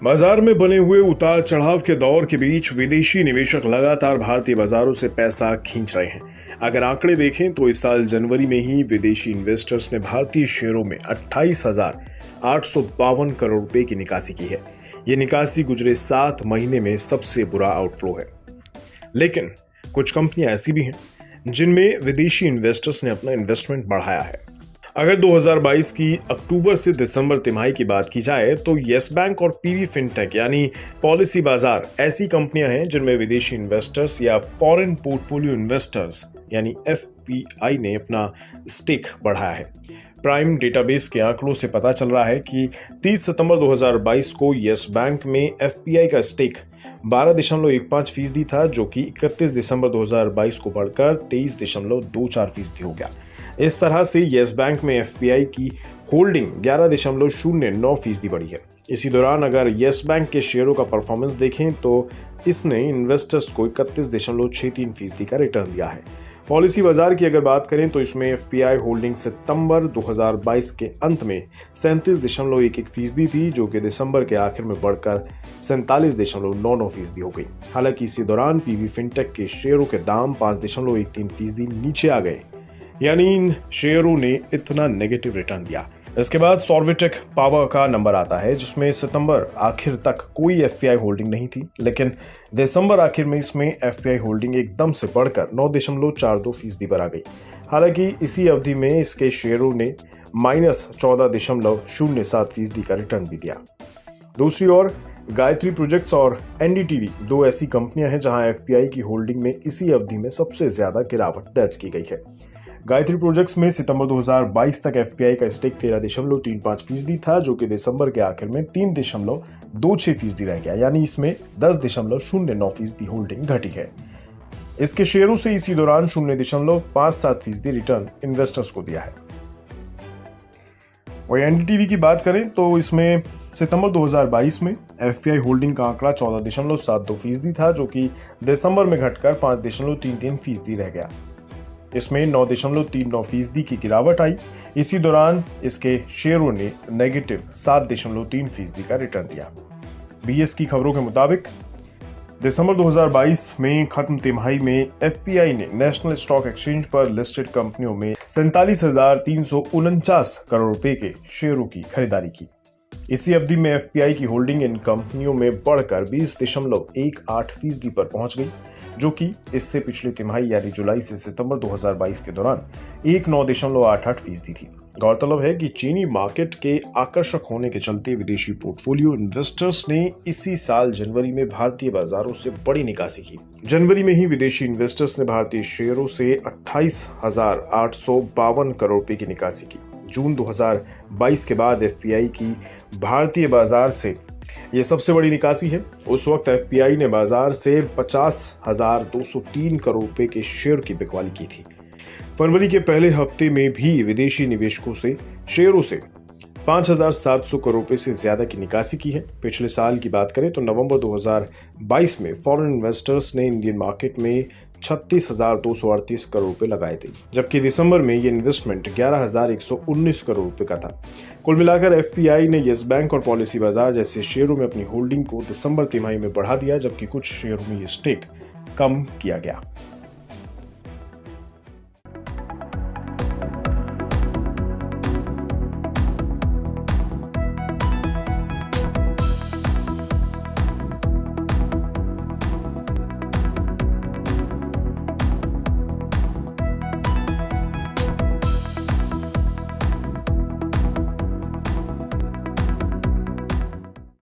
बाजार में बने हुए उतार चढ़ाव के दौर के बीच विदेशी निवेशक लगातार भारतीय बाजारों से पैसा खींच रहे हैं। अगर आंकड़े देखें तो इस साल जनवरी में ही विदेशी इन्वेस्टर्स ने भारतीय शेयरों में 28,852 करोड़ रुपए की निकासी की है। ये निकासी गुजरे 7 महीने में सबसे बुरा आउटफ्लो है। लेकिन कुछ कंपनियां ऐसी भी हैं जिनमें विदेशी इन्वेस्टर्स ने अपना इन्वेस्टमेंट बढ़ाया है। अगर 2022 की अक्टूबर से दिसंबर तिमाही की बात की जाए तो येस बैंक और पीवी फिनटेक यानी पॉलिसी बाजार ऐसी कंपनियां हैं जिनमें विदेशी इन्वेस्टर्स या फॉरेन पोर्टफोलियो इन्वेस्टर्स यानी एफपीआई ने अपना स्टेक बढ़ाया है। प्राइम डेटाबेस के आंकड़ों से पता चल रहा है कि 30 सितंबर 2022 को येस बैंक में एफपीआई का स्टेक 12.15% था, जो कि 31 दिसंबर 2022 को बढ़कर 23.24% हो गया। इस तरह से येस बैंक में एफपीआई की होल्डिंग 11.09% बढ़ी है। इसी दौरान अगर येस बैंक के शेयरों का परफॉर्मेंस देखें तो इसने इन्वेस्टर्स को 31.63% का रिटर्न दिया है। पॉलिसी बाजार की अगर बात करें तो इसमें एफपीआई होल्डिंग सितंबर 2022 के अंत में 37.11% थी, जो कि दिसंबर के आखिर में बढ़कर 47.99% हो गई। हालांकि इसी दौरान पीवी फिनटेक के शेयरों के दाम 5.13% नीचे आ गए, यानी इन शेयरों ने इतना नेगेटिव रिटर्न दिया। इसके बाद सॉर्विटेक पावर का नंबर आता है, जिसमें सितंबर आखिर तक कोई एफपीआई होल्डिंग नहीं थी, लेकिन दिसंबर आखिर में इसमें एफपीआई होल्डिंग एकदम से बढ़कर 9.42% पर आ गई। हालांकि इसी अवधि में इसके शेयरों ने -14.07% का रिटर्न भी दिया। दूसरी ओर गायत्री प्रोजेक्ट्स और एनडीटीवी दो ऐसी कंपनियां हैं जहां एफपीआई की होल्डिंग में इसी अवधि में सबसे ज्यादा गिरावट दर्ज की गई है। गायत्री प्रोजेक्ट्स में सितंबर 2022 तक एफपीआई का स्टेक 13.35% था, जो कि दिसंबर के आखिर में 3.26% रह गया, यानी इसमें 10.09% होल्डिंग घटी है। इसके शेयरों से इसी दौरान 0.57% रिटर्न इन्वेस्टर्स को दिया है। और एनडीटीवी की बात करें तो इसमें सितंबर 2022 में एफपीआई होल्डिंग का आंकड़ा 14.72% था, जो कि दिसंबर में घटकर 5.33% रह गया। इसमें 9.39% की गिरावट आई। इसी दौरान इसके शेयरों ने नेगेटिव 7.3% का रिटर्न दिया। बीएस की खबरों के मुताबिक दिसंबर 2022 में खत्म तिमाही में एफपीआई ने नेशनल स्टॉक एक्सचेंज पर लिस्टेड कंपनियों में 47,349 करोड़ रुपए के शेयरों की खरीदारी की। इसी अवधि में एफपीआई की होल्डिंग इन कंपनियों में बढ़कर 20.18% पर पहुंच गई, जो कि इससे पिछले तिमाही यानी जुलाई से सितंबर 2022 के दौरान 9.88% थी। गौरतलब है कि चीनी मार्केट के आकर्षक होने के चलते विदेशी पोर्टफोलियो इन्वेस्टर्स ने इसी साल जनवरी में भारतीय बाजारों से बड़ी निकासी की। जनवरी में ही विदेशी इन्वेस्टर्स ने भारतीय शेयरों से 28,852 करोड़ रुपए की निकासी की। जून 2022 के बाद एफपीआई की भारतीय बाजार से ये सबसे बड़ी निकासी है। उस वक्त एफपीआई ने बाजार से 50,203 करोड़ रुपए के शेयर की बिकवाली की थी। फरवरी के पहले हफ्ते में भी विदेशी निवेशकों से शेयरों से 5,700 करोड़ रुपए से ज्यादा की निकासी की है। पिछले साल की बात करें तो नवंबर 2022 में फॉरेन इन्वेस्टर्स ने इंडियन मार्केट में 36,238 करोड़ रुपए लगाए थे, जबकि दिसंबर में ये इन्वेस्टमेंट 11,119 करोड़ रुपए का था। कुल मिलाकर एफपीआई ने येस बैंक और पॉलिसी बाजार जैसे शेयरों में अपनी होल्डिंग को दिसंबर तिमाही में बढ़ा दिया, जबकि कुछ शेयरों में ये स्टेक कम किया गया।